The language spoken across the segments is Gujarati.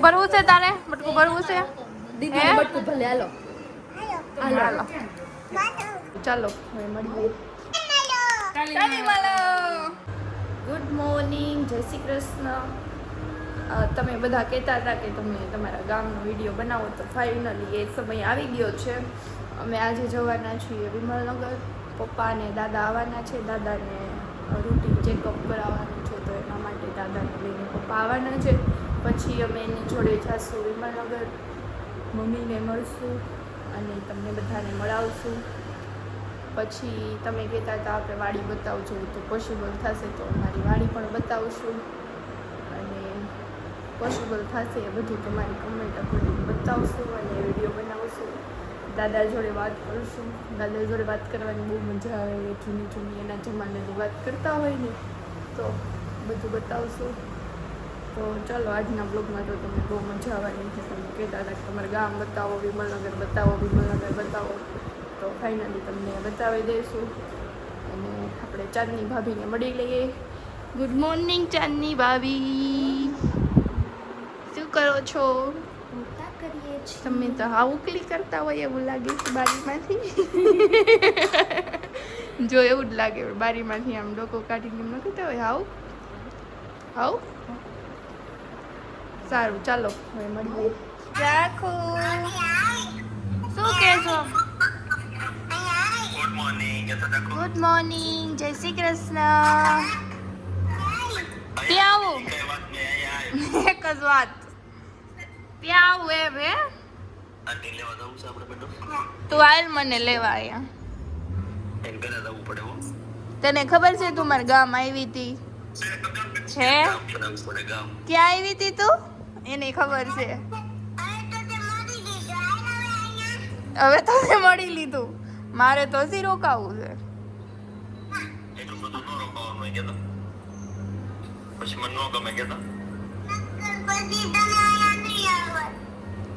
બટકું ભરવું છે તારે? બટકું ભરવું છે? દીદી બટકું ભલે હાલો. હાલો ચાલો હવે મળીએ. ગુડ મોર્નિંગ, જય શ્રી કૃષ્ણ. તમે બધા કહેતા હતા કે તમે તમારા ગામનો વિડીયો બનાવો, તો ફાઇનલી એ સમય આવી ગયો છે. અમે આજે જવાના છીએ વિમલનગર. પપ્પા અને દાદા આવવાના છે. દાદાને રૂટીન ચેકઅપ કરાવવાનું છે, તો એના માટે દાદાને લઈને પપ્પા આવવાના છે. પછી અમે એની જોડે જઈશું વિમલનગર, મમ્મીને મળશું અને તમને બધાને મળાવશું. પછી તમે કહેતા હતા આપણે વાડી બતાવજો, તો પોસિબલ થશે તો અમારી વાડી પણ બતાવશું, અને પોસિબલ થશે એ બધું તમારી કમેન્ટ અકોર્ડિંગ બતાવશું અને વિડીયો બનાવશું. દાદા જોડે વાત કરશું. દાદા જોડે વાત કરવાની બહુ મજા આવે. જૂની જૂની એના જમાનાની વાત કરતા હોય ને, તો બધું બતાવશું. તો ચાલો આજના બ્લોગમાં તો તમને બહુ મજા આવવાની છે. તમે કહેતા હતા કે તમારું ગામ બતાવો, વિમલનગર બતાવો, વિમલનગર બતાવો, તો ફાઇનલી તમને બતાવી દઈશું. અને આપણે ચાંદની ભાભીને મળી લઈએ. ગુડ મોર્નિંગ ચાંદની ભાભી, શું કરો છો? તમે તો હા ઉકલી કરતા હોય એવું લાગે છે બારીમાંથી. જો એવું જ લાગે બારીમાંથી આમ ડોકો કાઢીને ન કરતા હોય હાવ હાવ. સારું ચાલો હવે મળીએ. રાખો. શું કહેશો? ગુડ મોર્નિંગ, જય શ્રી કૃષ્ણ. ત્યાં આવું એક જ વાત, ત્યાં આવું એમ હે? તું હાલ મને લેવા અહીંયા. તને ખબર છે તું મારા ગામ આવી હતી? છે ક્યાં આવી હતી તું? એને ખબર છે. હવે તો મળી લીધું. મારે તો હજી રોકાવું છે.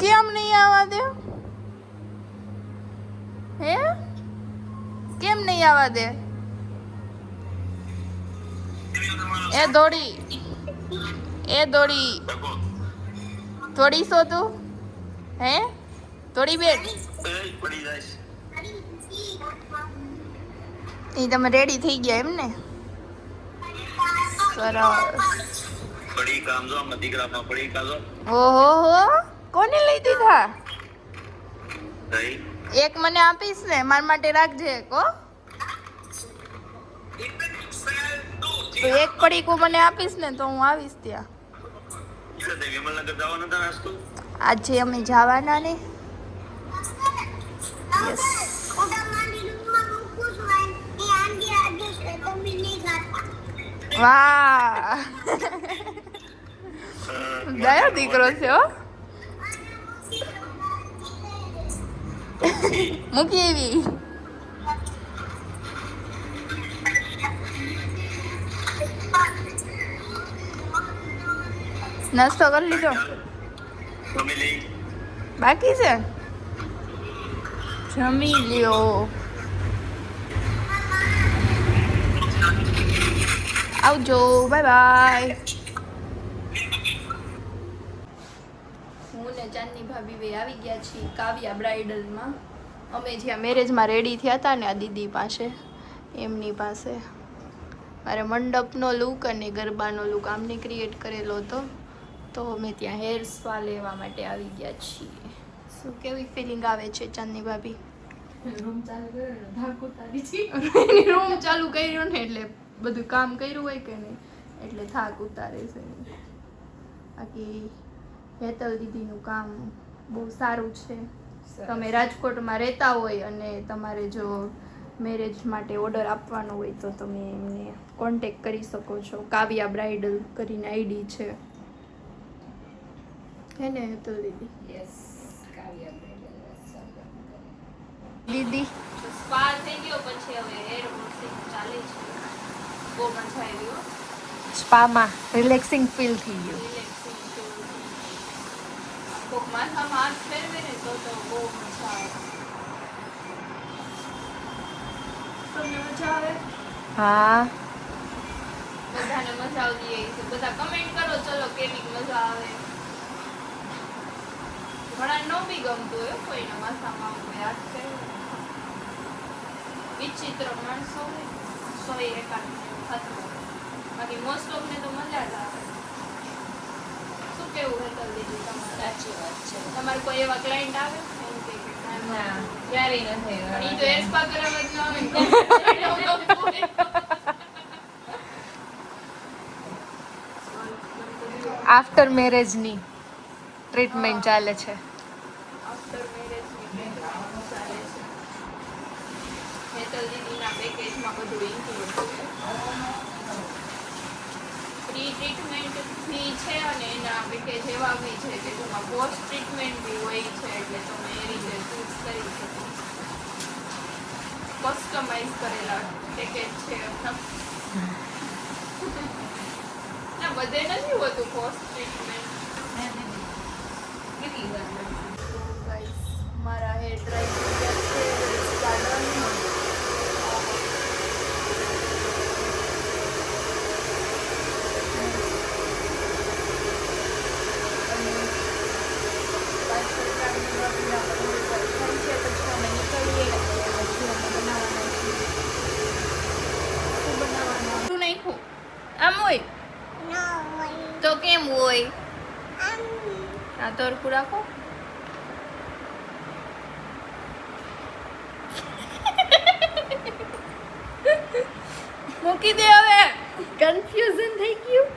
કેમ નહીં આવવા દે? હે કેમ નહીં આવવા દે? એ દોડી થોડી સો તું હે થોડી બેટ એ તમે રેડી થઈ ગયા એમ ને? સરસ. ઓહો હો, કોને લઈ દીધા? એક મને આપીશ ને, મારા માટે રાખજે. કો તો એક પડીકું મને આપીશ ને તો હું આવીશ ત્યાં. આજે અમે જવાના ને. યસ. વાહ, દયો દીકરો છે હો. મૂકી એવી. નાસ્તો કરી લીધો? બાકી છે? જમી લ્યો. આવજો, બાય બાય. હું ને ચાંદની ભાભી બે આવી ગયા છીએ કાવ્યા બ્રાઇડલમાં. અમે જ્યાં મેરેજમાં રેડી થયા હતા ને આ દીદી પાસે, એમની પાસે મારે મંડપનો લુક અને ગરબાનો લુક આમને ક્રિએટ કરેલો હતો. તો અમે ત્યાં હેર સ્પા લેવા માટે આવી ગયા છીએ. શું કેવી ફિલિંગ આવે છે ચાંદની ભાભી? રૂમ ચાલુ કર્યો ને એટલે બધું કામ કર્યું હોય કે નહીં એટલે થાક ઉતારે છે. બાકી હેતલ દીદીનું કામ બહુ સારું છે. તમે રાજકોટમાં રહેતા હોય અને તમારે જો મેરેજ માટે ઓર્ડર આપવાનો હોય તો તમે એમને કોન્ટેક કરી શકો છો. કાવ્યા બ્રાઇડલ કરીને આઈડી છે, હે ને હેતલ દીદી? યસ, કાવ્યા બ્રાઇડલ દીદી. સ્પા થઈ ગયો પછી હવે હેર વોશિંગ ચાલે છે. બહુ મજા આવી. સ્પામાં રિલેક્સિંગ ફીલ થઈ ગયું. કોક માથામાં હાથ ફેરવે ને તો બહુ મજા આવે. તમને મજા આવે? હા, બધાને મજા આવતી હોય છે. બધા કમેન્ટ કરો ચલો કેવી મજા આવે. ઘણા નો બી ગમતું હોય કોઈના માથામાં આવું યાદ છે વિચિત્ર માણસો હોય સો એકાદ થતું બાકી મોસ્ટ ઓફ ને તો મજા જ આવે શું કેવું હેતલ દીદી તમારે સાચી વાત છે તમારે કોઈ એવા ક્લાયન્ટ આવે એમ કે ના ક્યારેય નથી પણ ઈ તો એસ્પા કરાવવા જ ના આવે ને આફ્ટર મેરેજની ટ્રીટમેન્ટ ચાલે છે આફ્ટર મેરેજ ની ટ્રીટમેન્ટ ચાલે છે હેતલ દીદીના પેકેજમાં બધું ઇન્ક્લુડ છે પ્રી ટ્રીટમેન્ટ બી છે અને એના પેકેજ એવા બી છે કે જેમાં પોસ્ટ ટ્રીટમેન્ટ બી હોય છે એટલે તમે એ રીતે ચૂઝ કરી શકો કસ્ટમાઇઝ કરેલા પેકેજ છે ના બધે નથી હોતું પોસ્ટ ટ્રીટમેન્ટ ગાઈસ મારા હેર ડ્રાય થઈ ગયા છે ગાર્ડન આમ હોય તો કેમ હોય આ તરકું રાખો મૂકી દે હવે કન્ફ્યુઝન થઈ ગયું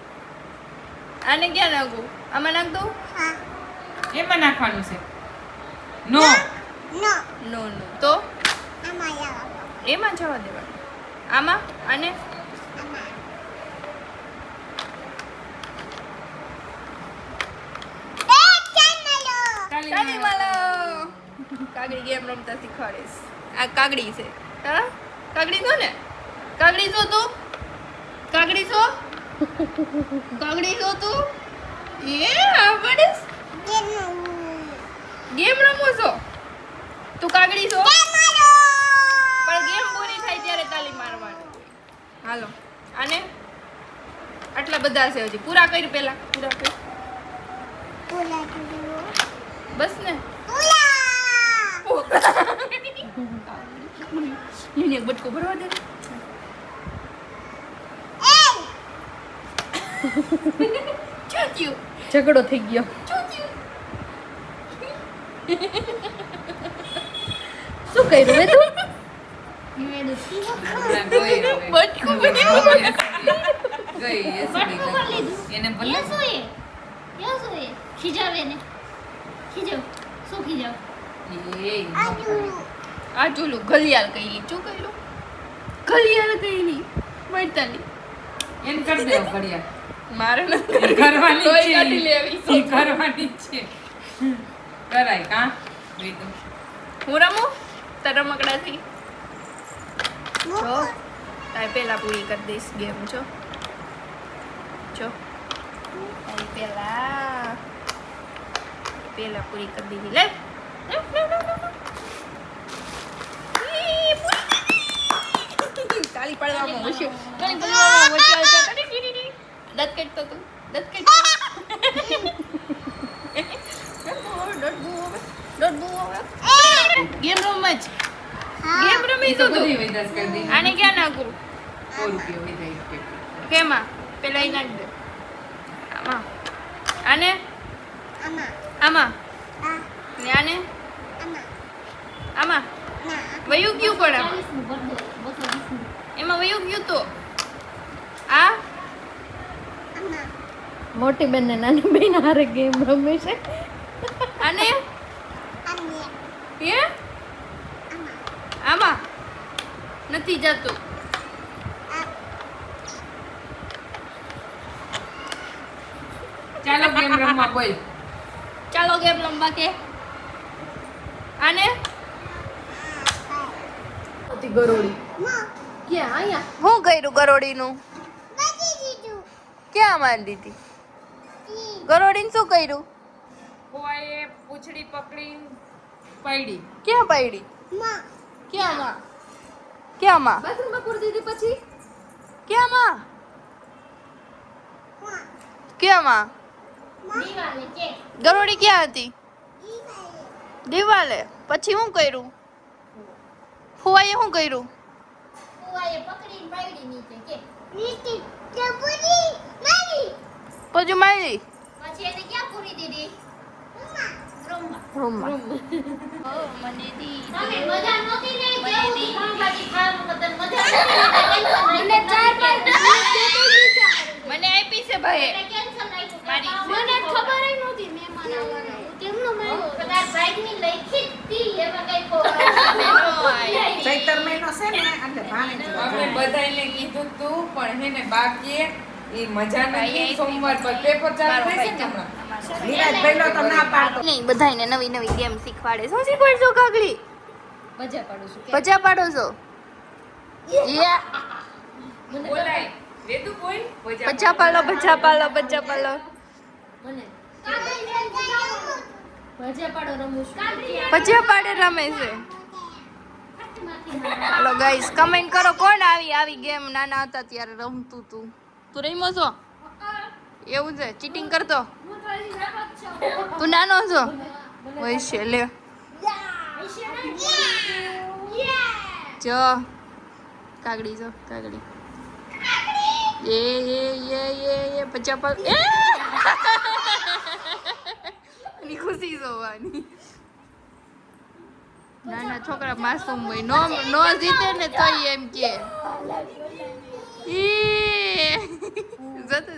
આને ક્યાં નાખું આમાં નાખ દઉં એમાં નાખવાનું છે નો નો નો તો એમાં જવા દેવાનું આમાં અને કાગડી માલો કાગડી ગેમ રમતા શીખવાડીશ આ કાગડી છે હા કાગડી છો ને કાગડી છો તું કાગડી છો કાગડી છો તું એ આવડીશ ગેમ રમો છો તું કાગડી છો પણ ગેમ પૂરી થાય ત્યારે તાલી મારવાની હાલો આને આટલા બધા છે હજી પૂરા કરી પહેલા પૂરા કરી બસ ને એને એક બટકો ભરવા દે ઝઘડો થઈ ગયો શું કર્યું હે તું બટકો એને ભલે ખીજાવે ને ખીજાવ શું ખીજાવ આ જોલું ગલિયાલ કઈલી શું કર્યું ગલિયાલ કઈલી મળતાલી એને કરી દેવું ઘડિયા મારે નથી કરવાની તોય છે કાઢી લેવી ઈ કરવાની છે કરાય કા વિદુ હું રમું તાર રમકડાથી જો તારે પેલા પૂરી કરી દઈશ ગેમ જો તારી પેલા પૂરી કરી દીધી લે તાલી પાડવામાં હોશિયો તાલી પાડવામાં હોશિયો દત કાઢતો તું દત કાઢતો ગેમ રમ જ ગેમ રમી તો તો તું બધી વિદાસ કરી દી આને ક્યાં નાખું 100 રૂપિયા વિદાય કે કેમાં પેલા ઈ નાખ દે આમાં આને આમાં ને આને આમાં વયું ગયું પણ આમાં 40 નું ભર દો 220 નું એમાં વયું ગયું તો આ મોટી બેન ને નાની બેન હારે ગેમ રમે છે આને એ આમાં નથી જતું ચાલો ગેમ રમવા બોલ ચાલો ગેમ રમવા કે આને ગરોળી ક્યાં અહીંયા હું કર્યું ગરોડીનું ક્યાં મારી દીધી ગરોડીને શું કર્યું કોઈએ પૂંછડી પકડી પડી ક્યાં પડી ક્યાં માં ક્યાં માં બાથરૂમમાં પૂરી દીધી પછી ક્યાં માં ક્યાં માં દીવાલે કે ગરોડી ક્યાં હતી દિવાલે પછી શું કર્યું? ફુવાએ શું કર્યું? કુવાએ પકડીને પાડી નીચે કે પછી મારી પછી એને ક્યાં પૂરી દીધી રૂમમાં. રૂમમાં મને મજા નહોતી ને કેવું ખાંભાજી ખાવાનું બદલ મજા નહોતી મને 4-5 મને આપી છે ભાઈ કેન્સલ નાખ્યું મારી મને ખબર જ નહોતી મહેમાન આવવાના કેમનો મેળો કદાચ બાઈક ની લઈખી જ તી એમાં કઈ ચૈતર મહિનો છે ને એટલે ભાણે અમે બધાયને કીધું તું પણ હેને બાકી એ મજા નથી. સોમવાર પર પેપર ચાલુ થશે ને હમણાં. વિરાજ પહેલો તો ના પાડતો. નહીં બધાયને નવી નવી ગેમ શીખવાડે. શું શીખવાડશો કાગડી? મજા પાડું છું ભજા પાડો છો? બોલાય વેદુ બોલ ભજા પાડો ભજા પાડો ભજા પાડો મને ભજા પાડો રમું છું ભજા પાડે રમે છે. હાલો ગાઈસ કમેન્ટ કરો કોણ આવી ગેમ નાના હતા ત્યારે રમતું તું રમ્યો છો? એવું છે ચીટિંગ કરતો? તું નાનો છો? હોય છે લે જો કાગડી જો કાગડી એ ભજા પાડ એની ખુશી જોવાની. નાના છોકરા માસૂમ હોય નો જીતે ને તો એમ કે જતો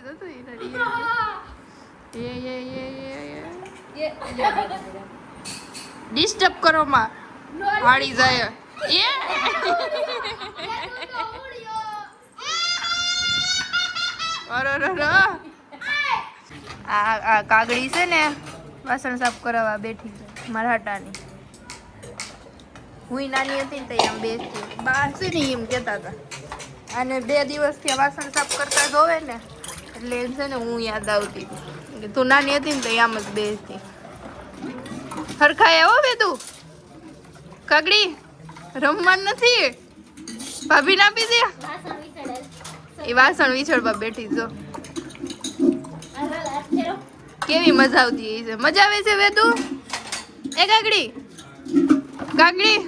ડિસ્ટર્બ કરો માં હાડી જાય આ કાગડી છે ને વાસણ સાફ કરાવવા બેઠી છે મારા હાટાની. હું નાની હતી ને તો આમ બેસતી બહાર છે ને એમ કહેતા હતા અને 2 દિવસથી વાસણ સાફ કરતા જોવે ને એટલે એમ છે ને હું યાદ આવતી હતી. તું નાની હતી ને તો આમ જ બેસતી. હરખાય આવો બે તું કાગડી રમવા નથી ભાભી ના આપી દે. એ વાસણ વિછળવા બેઠી જો કેવી મજા આવતી છે. મજા આવે છે વેદુ? એ કાગડી કાગડી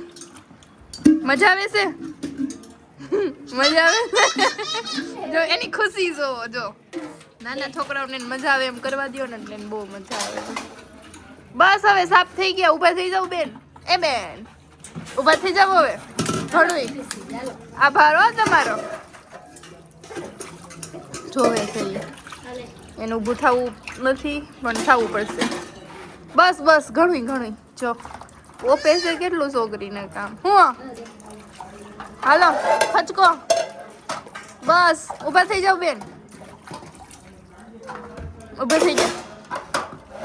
મજા આવે છે? મજા આવે જો એની ખુશી જોવો જો નાના છોકરાઓને મજા આવે એમ કરવા દો ને એટલે બહુ મજા આવે. બસ હવે સાફ થઈ ગયા. ઊભા થઈ જાવ બેન. એ બેન ઊભા થઈ જાવ હવે થોડું. આભાર હો તમારો. જોવે છે એનું ઊભું થવું નથી પણ થવું પડશે. બસ બસ ઘણું જો ઓપે છે કેટલું છોકરીને કામ. હું હાલો ખચકો બસ ઊભા થઈ જાવ બેન. ઊભી થઈ જા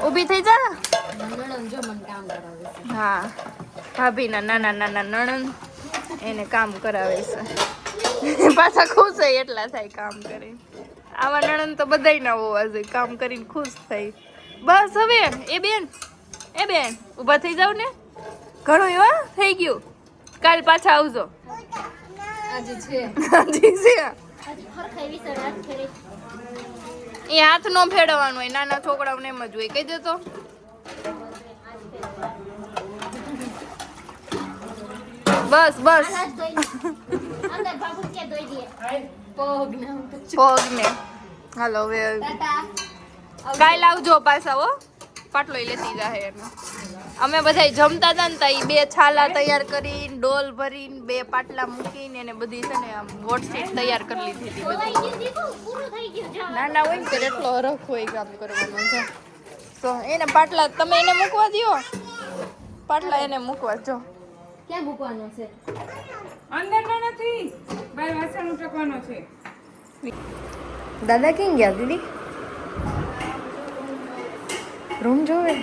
ઊભી થઈ જા. નણંદ જો મને કામ કરાવે છે હા ભાભીના નાના નણંદ એને કામ કરાવે છે. પાછા ખુશ થાય એટલા થાય કામ કરીને. આવા નણંદ તો બધાય ના હોવા જોઈએ કામ કરીને ખુશ થાય. બસ હવે એ બેન ઊભા થઈ જાવ ને. ઘણું એવા થઈ ગયું. કાલ પાછા આવજો. આજે છે એ હાથ નો ફેરવવાનું હોય નાના છોકરાઓને એમ જ હોય. કહી દે તો બસ બસ પગને હાલો હવે કાલ આવજો પાછા હો. પાટલો લેતી જાહે એને. અમે બધા જમતા હતા ને ઈ 2 છાલા તૈયાર કરીને ડોલ ભરીને 2 પાટલા મૂકીને એને બધી છે ને આમ વોટસીટ તૈયાર કરી લીધી હતી બધી. નાના હોય ને ત્યારે એટલો હરખ હોય કામ કરવાનો છે. તો એને પાટલા તમે એને મૂકવા દ્યો. પાટલા એને મૂકવા જો. ક્યાં મૂકવાનો છે? અંદર નથી બહાર વાસણ ઉટકવાનો છે. દાદા ક્યાં ગયા દીદી? રૂમ જોવે.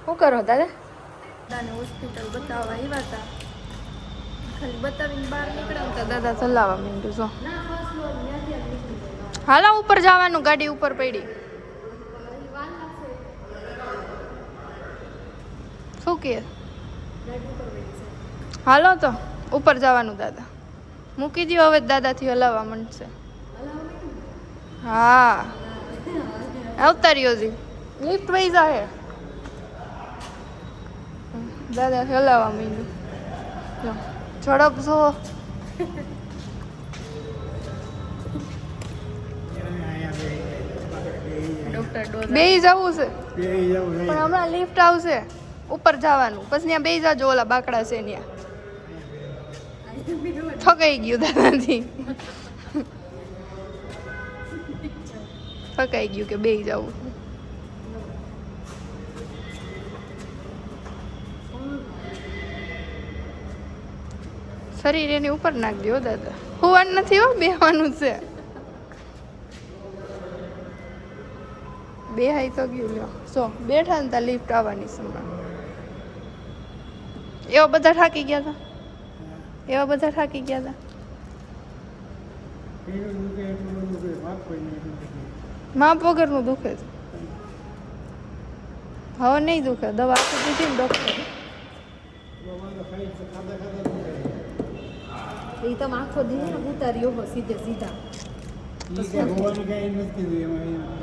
શું કરો દાદા? દાદાને હોસ્પિટલ બતાવવા આવ્યા હતા. ખાલી બતાવીને બહાર નીકળ્યા તો દાદા ચલાવવા માંડ્યું છો. હાલો ઉપર જવાનું ગાડી ઉપર પડી. શું કે હાલો તો ઉપર જવાનું દાદા મૂકી દો હવે દાદાથી હલાવવા માંડશે. હા અવતાર્યો જી લિફ્ટ વહી જાય દાદા હલાવા માંડ્યું ઝડપ જો બેય જવું છે પણ હમણાં લિફ્ટ આવશે ઉપર જવાનું પછી ત્યાં બેય જાજો ઓલા બાકડા છે ત્યાં થકાઈ ગયું દાદાથી થકાઈ ગયું કે બેય જવું શરીર એની ઉપર નાખ દો દાદા હોવાનું નથી હો બેવાનું છે બે હાઈ તો ગયું લ્યો સો બેઠા ને ત્યાં લિફ્ટ આવવાની સંભાળ એવા બધા થાકી ગયા હતા માપ વગરનું દુખે છે હવે નહીં દુખે દવા આપી દીધી ને ડોક્ટર એ તમે આખો દી ને ઉતાર્યો હો સીધે સીધા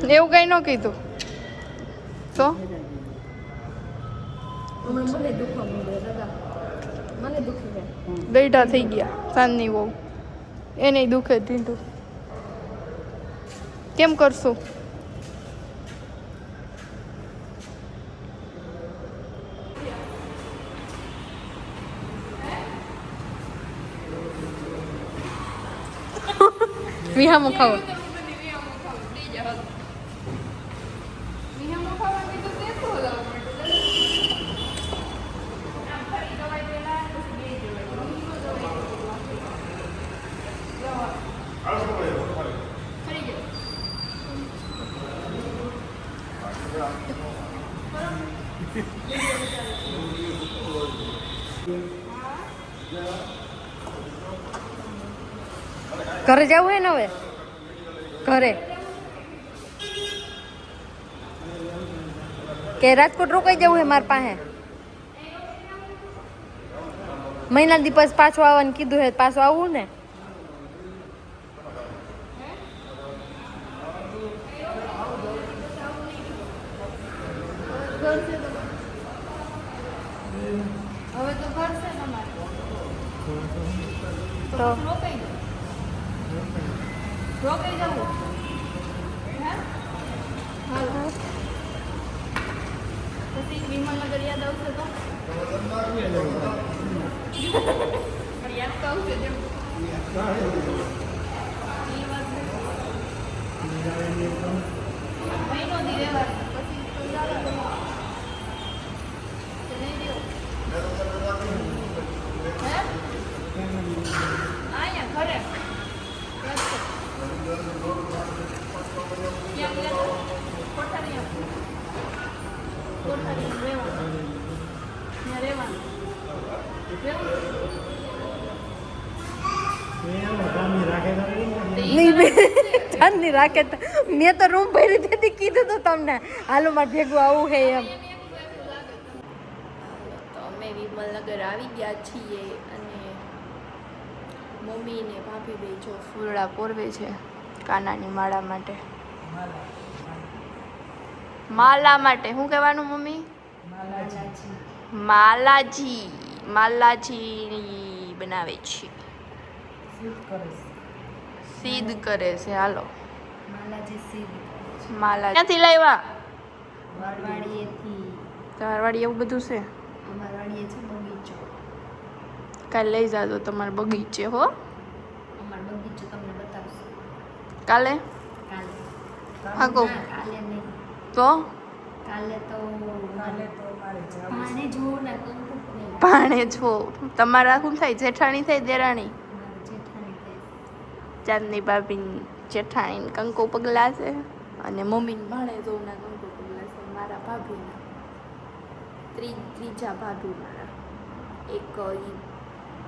એવું કઈ ન કીધું તો હમણાં મને દુખવા મળે દાદા મને દુખી જાય ગઈઢા થઈ ગયા સાંજની બહુ એને દુખે ઢીંઢું કેમ કરશું વિહામો ખાવા ઘરે જવું હે ને હવે ઘરે કે રાજકોટ રોકાઈ જવું હે મારા પાસે મહિના દિવસ પાછું આવવાનું કીધું હે પાછું આવવું ને હવે તો ઘર છે તમારે તો રોકાઈ જવું હાલો પછી વિમાનનગર યાદ આવશે તો યાદ તો આવશે જેમ મહિનો દી રહેવા પછી તો ચાલો નહીં રહ્યો હે અહીંયા ઘરે ચાંદની રાખે મેં તો રૂમ ભરી દીધી કીધું તો તમને હાલો મારે ભેગું આવું હે એમ તો અમે વિમલનગર આવી ગયા છીએ અને મમ્મી ને ભાભી બે જો ફૂલડા પોરવે છે કાનાની માળા માટે માલા માટે શું કહેવાનું મમ્મી માલાજી બનાવે છે સીધ કરે છે હાલો માલા ક્યાંથી લાવ્યા તમારી વાડી એવું બધું છે કાલે લઈ જાજો તમારે બગીચે હો કાલે હા કહું તો ભાણે છો તમારા શું થાય જેઠાણી થાય દેરાણી ચાંદની ભાભી જેઠાણી કંકુ પગલા છે અને મમ્મી ભાણે જોના કંકુ પગલા છે મારા ભાભીના ત્રીજા ભાભી મારા એક ઈ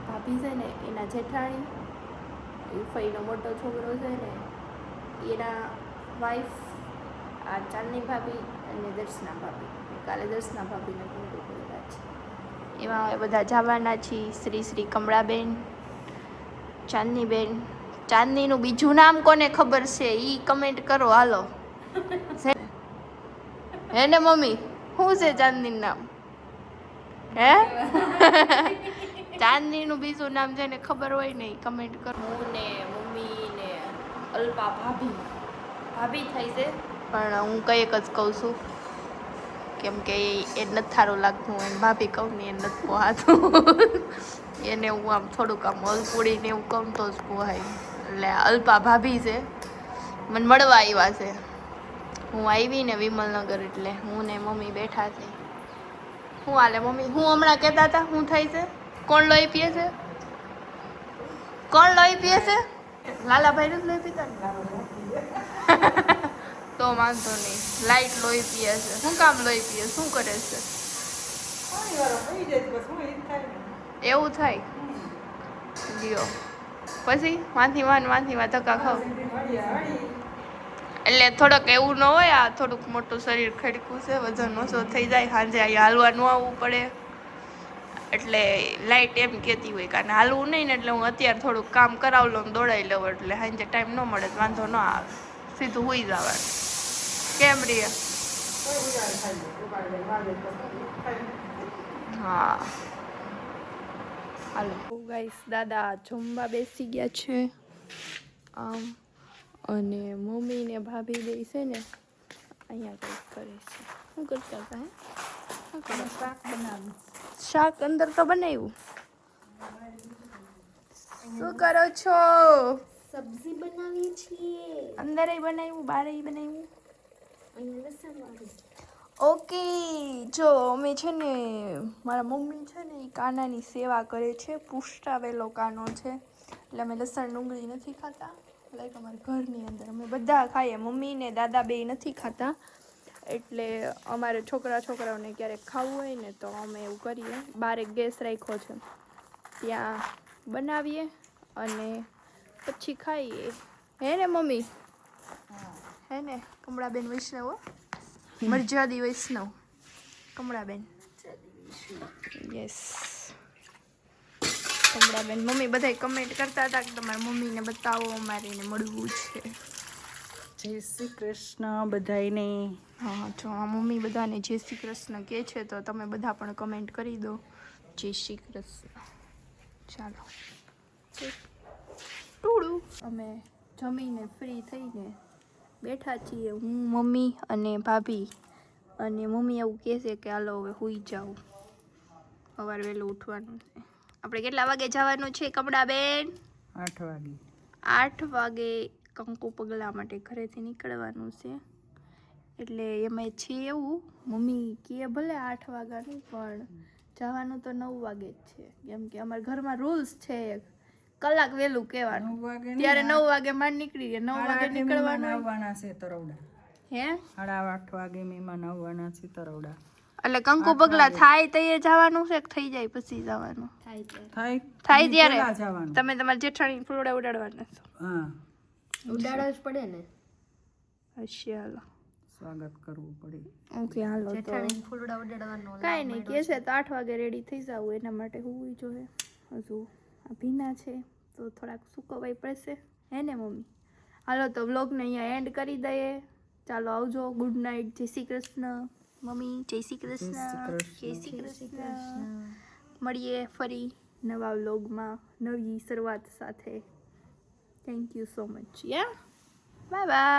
ભાભી છે ને એના જેઠાણી એ ફઈનો મોટો છોકરો છે ને એના વાઈફ આ ચાંદની ભાભી અને દર્શના ભાભી કાલે દર્શના ભાભીને કંકુ પગલા છે એમાં હવે બધા જવાના છીએ શ્રી કમળાબેન ચાંદનીબેન ચાંદનીનું બીજું નામ કોને ખબર છે ઈ કમેન્ટ કરો હાલો. હે ને મમ્મી શું છે ચાંદનીનું નામ? હે ચાંદનીનું બીજું નામ છે ને ખબર હોય ને કમેન્ટ કરો. હું ને મમ્મી ને અલ્પા ભાભી થાય છે પણ હું કઈ એક જ કહું છું કેમ કે એ નથી સારું લાગતું એમ ભાભી કહું ને એ નથી પોહાતું એને હું આમ થોડુંક આમ હલપુડીને એવું કહું તો જ પોહાય. એટલે અલ્પા ભાભી છે મને મળવા આવ્યા છે. હું આવી ને વિમલનગર એટલે હું ને મમ્મી બેઠા છે. શું હાલે મમ્મી? હું હમણાં કહેતા હતા શું થાય છે? કોણ લોહી પીએ છે? કોણ લોહી પીએ છે? લાલાભાઈ જ લોહી પીતા ને તો વાંધો નહીં. લાઈટ લોહી પીએ છે. શું કામ લોહી પીએ? શું કરે છે? એવું થાય લ્યો પછી વાંથી ધક્કા ખાવ એટલે થોડોક એવું ન હોય. આ થોડુંક મોટું શરીર ખડકું છે વજન ઓછો થઈ જાય સાંજે અહીંયા હાલવા ન આવવું પડે એટલે લાઈટ એમ કહેતી હોય કારણ હાલવું નહીં ને એટલે હું અત્યારે થોડુંક કામ કરાવી લઉં દોડાઈ લઉં એટલે સાંજે ટાઈમ ન મળે વાંધો ન આવે સીધું હોઈ જવાનું. કેમ રિયા? હા હાલો ગાઈસ દાદા જમવા બેસી ગયા છે આમ અને મમ્મી ને ભાભી બે છે ને અહીંયા કંઈક કરે છે. શું કરતા હતા? શું કરે? શાક બનાવ્યું. શાક અંદર તો બનાવ્યું. શું કરો છો? સબ્જી બનાવીએ છીએ. અંદર બનાવ્યું બારે બનાવ્યું. અહીંયા લસણ વાળું. ઓકે જો અમે છે ને મારા મમ્મી છે ને એ કાનાની સેવા કરે છે. પુષ્ટાવેલો કાનો છે એટલે અમે લસણ ડુંગળી નથી ખાતા. લાઈક અમારા ઘરની અંદર અમે બધા ખાઈએ. મમ્મી ને દાદા બે નથી ખાતા એટલે અમારે છોકરાઓને ક્યારેક ખાવું હોય ને તો અમે એવું કરીએ. બારે ગેસ રાખ્યો છે ત્યાં બનાવીએ અને પછી ખાઈએ. હે ને મમ્મી? હે ને કમળાબેન વૈષ્ણવ મરજાદી વૈષ્ણવ કમળાબેન. યસ કમળાબેન. મમ્મી બધા કમેન્ટ કરતા હતા કે તમારા મમ્મીને બતાવો અમારીને મળવું છે. જય શ્રી કૃષ્ણ બધાયને. હા જો આ મમ્મી બધાને જય શ્રી કૃષ્ણ કહે છે તો તમે બધા પણ કમેન્ટ કરી દો જય શ્રી કૃષ્ણ. ચાલો ટુડું અમે જમીને ફ્રી થઈને બેઠા છીએ હું મમ્મી અને ભાભી. અને મમ્મી એવું કહે છે કે હાલો હવે સૂઈ જાઓ સવારે વહેલું ઉઠવાનું છે. આપણે કેટલા વાગે જવાનું છે કમળાબેન? 8 વાગે. 8 વાગે કંકુ પગલા માટે ઘરેથી નીકળવાનું છે એટલે એમાં છે એવું મમ્મી કહે ભલે 8 વાગ્યાનું પણ જવાનું તો 9 વાગે જ છે કેમ કે અમારા ઘરમાં રૂલ્સ છે એક કલાક વહેલું કહેવાનું. ત્યારે 9 વાગે માંડ નીકળી ગયા. 9 વાગે નીકળવાનું આવવાના છે તરવડા. હે 8:30 વાગે મહેમાન આવવાના છે તરવડા. એટલે કંકુ પગલા થાય તો એ જવાનું છે કે થઈ જાય પછી જવાનું? થાય ત્યારે તમે તમારા જેઠાણી ફૂલડા ઉડાડવાના છો? હા ઉડાડવા જ પડે ને. હશે હાલો સ્વાગત કરવું પડે. ઓકે હાલો તો જેઠાણી ફૂલડા ઉડાડવાનો. કાંઈ નહીં કહે છે તો 8 વાગે રેડી થઈ જાવ એના માટે હોવું જોઈએ. હજુ આ ભીના છે તો થોડાક સુકવાઈ પડશે હે ને મમ્મી? હાલો તો વ્લોગને અહીંયા એન્ડ કરી દઈએ. ચાલો આવજો. Good night. જય શ્રી કૃષ્ણ મમ્મી. જય શ્રી કૃષ્ણ. જય શ્રી કૃષ્ણ. મળીએ ફરી નવા વ્લોગમાં નવી શરૂઆત સાથે. Thank you so much. Yeah bye bye.